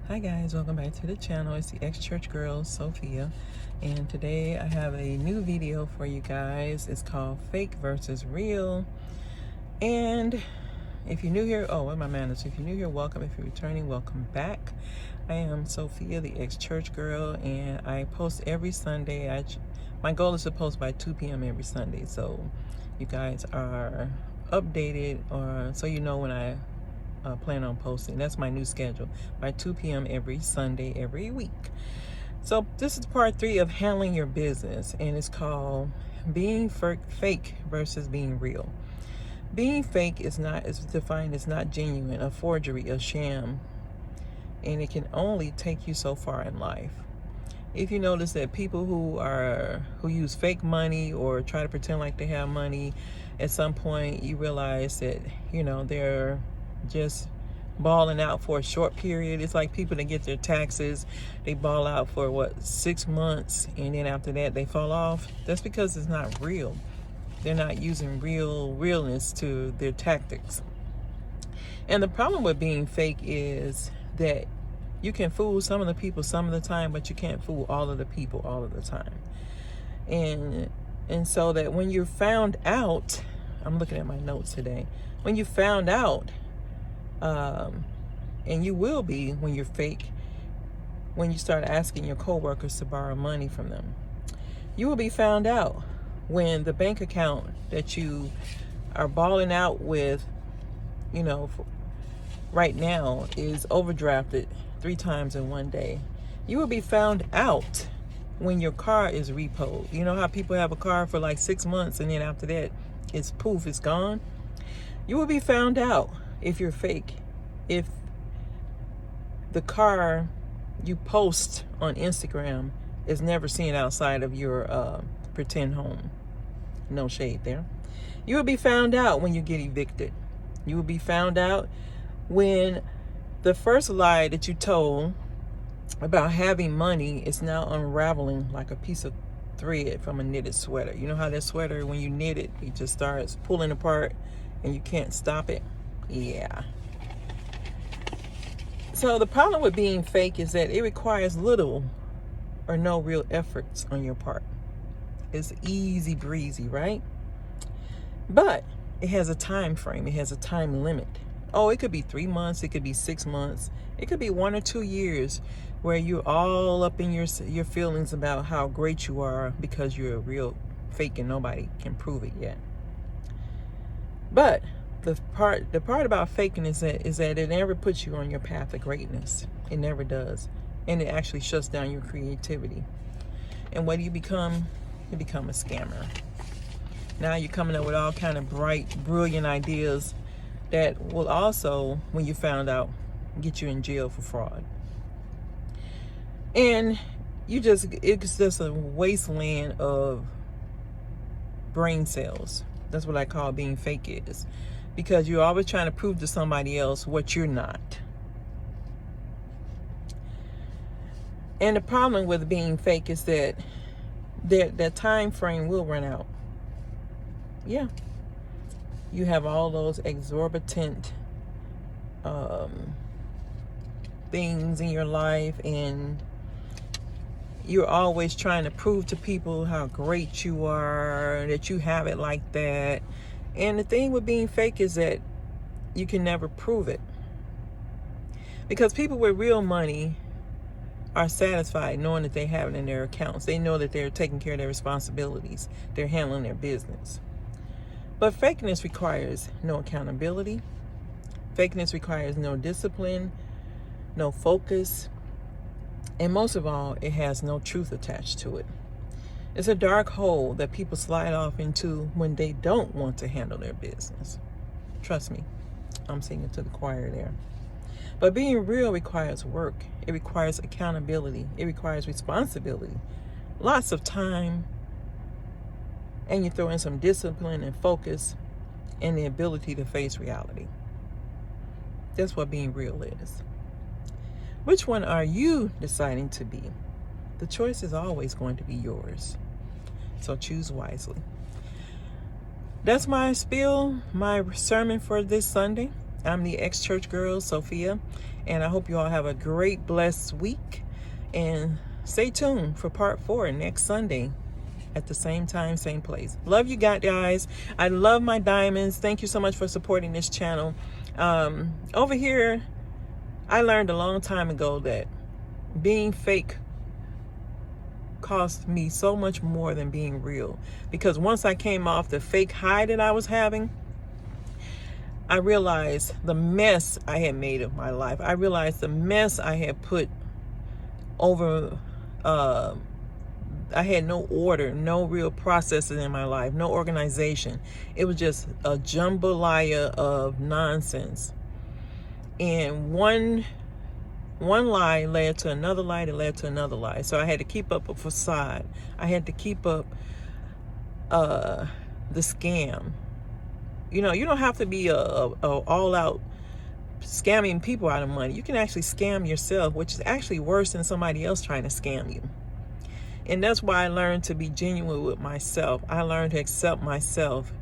Hi guys, welcome back to the channel. It's the ex-church girl, Sophia, and today I have a new video for you guys. It's called Fake versus Real. And if you're new here, oh, what are my manners? If you're new here, welcome. If you're returning, welcome back. I am Sophia, the ex-church girl, and I post every Sunday. My goal is to post by 2 p.m. every Sunday, so you guys are updated, or so you know when I plan on posting. That's my new schedule, by 2 p.m. every Sunday every week. So this is part 3 of handling your business, and it's called being fake versus being real. Being fake is defined as not genuine, a forgery, a sham, and it can only take you so far in life. If you notice that people who use fake money or try to pretend like they have money, at some point you realize that they're just balling out for a short period. It's like people that get their taxes, they ball out for 6 months, and then after that they fall off. That's because it's not real. They're not using realness to their tactics. And the problem with being fake is that you can fool some of the people some of the time, but you can't fool all of the people all of the time. And so that when you're found out, I'm looking at my notes today, when you found out, and you will be when you're fake, when you start asking your coworkers to borrow money from them. You will be found out when the bank account that you are balling out with, right now is overdrafted 3 times in one day. You will be found out when your car is repoed. You know how people have a car for like 6 months and then after that it's poof, it's gone? You will be found out if you're fake, if the car you post on Instagram is never seen outside of your pretend home. No shade there. You will be found out when you get evicted. You will be found out when the first lie that you told about having money is now unraveling like a piece of thread from a knitted sweater. You know how that sweater, when you knit it, it just starts pulling apart and you can't stop it? Yeah. So the problem with being fake is that it requires little or no real efforts on your part. It's easy breezy, right? But it has a time frame. It has a time limit. Oh, it could be 3 months. It could be 6 months. It could be 1 or 2 years where you're all up in your feelings about how great you are because you're a real fake and nobody can prove it yet. But the part about faking is that it never puts you on your path of greatness. It never does. And it actually shuts down your creativity. And what do you become? You become a scammer. Now you're coming up with all kind of bright, brilliant ideas that will also, when you found out, get you in jail for fraud. And it's just a wasteland of brain cells. That's what I call being fake is. Because you're always trying to prove to somebody else what you're not. And the problem with being fake is that that time frame will run out. Yeah. You have all those exorbitant things in your life, and you're always trying to prove to people how great you are, that you have it like that. And the thing with being fake is that you can never prove it. Because people with real money are satisfied knowing that they have it in their accounts. They know that they're taking care of their responsibilities. They're handling their business. But fakeness requires no accountability. Fakeness requires no discipline, no focus, and most of all, it has no truth attached to it. It's a dark hole that people slide off into when they don't want to handle their business. Trust me, I'm singing to the choir there. But being real requires work. It requires accountability. It requires responsibility. Lots of time. And you throw in some discipline and focus and the ability to face reality. That's what being real is. Which one are you deciding to be? The choice is always going to be yours. So choose wisely. That's my spiel, my sermon for this Sunday. I'm the ex-church girl, Sophia, and I hope you all have a great, blessed week. And stay tuned for part 4 next Sunday at the same time, same place. Love you guys. I love my diamonds. Thank you so much for supporting this channel. Over here, I learned a long time ago that being fake cost me so much more than being real. Because once I came off the fake high that I was having, I realized the mess I had made of my life. I realized the mess I had put over. I had no order, no real processes in my life, no organization. It was just a jambalaya of nonsense. And one lie led to another lie that led to another lie. So I had to keep up a facade. I had to keep up the scam. You know, you don't have to be a all-out scamming people out of money. You can actually scam yourself, which is actually worse than somebody else trying to scam you. And that's why I learned to be genuine with myself. I learned to accept myself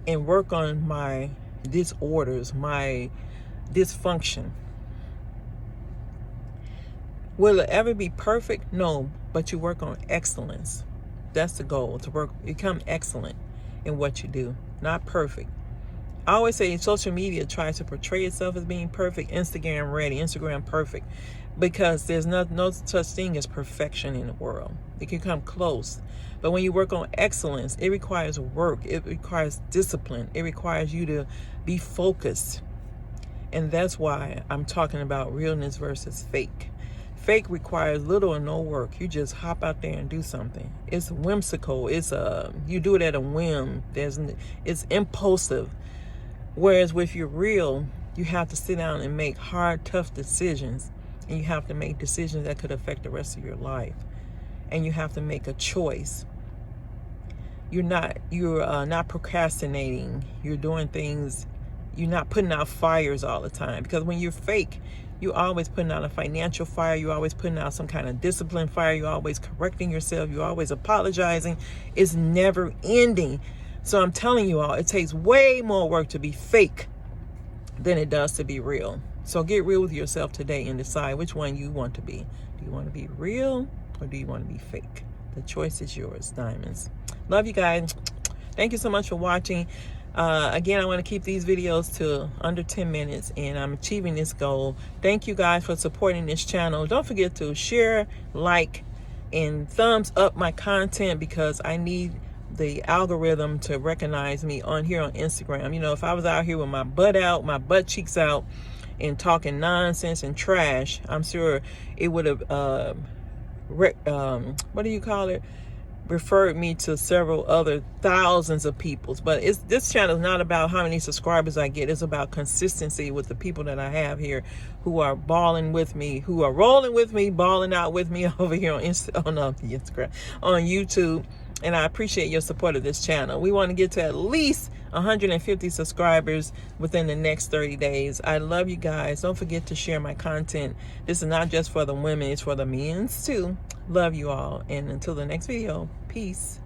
and work on my disorders, my dysfunction. Will it ever be perfect? No, but you work on excellence. That's the goal, to become excellent in what you do, not perfect. I always say social media tries to portray itself as being perfect, Instagram ready, Instagram perfect, because there's no such thing as perfection in the world. It can come close. But when you work on excellence, it requires work. It requires discipline. It requires you to be focused. And that's why I'm talking about realness versus fake. Fake requires little or no work. You just hop out there and do something. It's whimsical. You do it at a whim. It's impulsive. Whereas with your real, you have to sit down and make hard, tough decisions. And you have to make decisions that could affect the rest of your life. And you have to make a choice. You're not procrastinating. You're doing things. You're not putting out fires all the time. Because when you're fake, you're always putting out a financial fire. You're always putting out some kind of discipline fire. You're always correcting yourself. You're always apologizing. It's never ending. So I'm telling you all, it takes way more work to be fake than it does to be real. So get real with yourself today and decide which one you want to be. Do you want to be real or do you want to be fake? The choice is yours, diamonds. Love you guys. Thank you so much for watching. Again, I want to keep these videos to under 10 minutes, and I'm achieving this goal. Thank you guys for supporting this channel. Don't forget to share, like, and thumbs up my content, because I need the algorithm to recognize me on here on Instagram. You know, if I was out here with my butt out, my butt cheeks out, and talking nonsense and trash, I'm sure it would have, what do you call it? Referred me to several other thousands of peoples. But this channel is not about how many subscribers I get. It's about consistency with the people that I have here who are balling with me, who are rolling with me, balling out with me over here on Instagram, on YouTube. And I appreciate your support of this channel. We want to get to at least 150 subscribers within the next 30 days. I love you guys. Don't forget to share my content. This is not just for the women, it's for the men's too. Love you all. And until the next video, peace.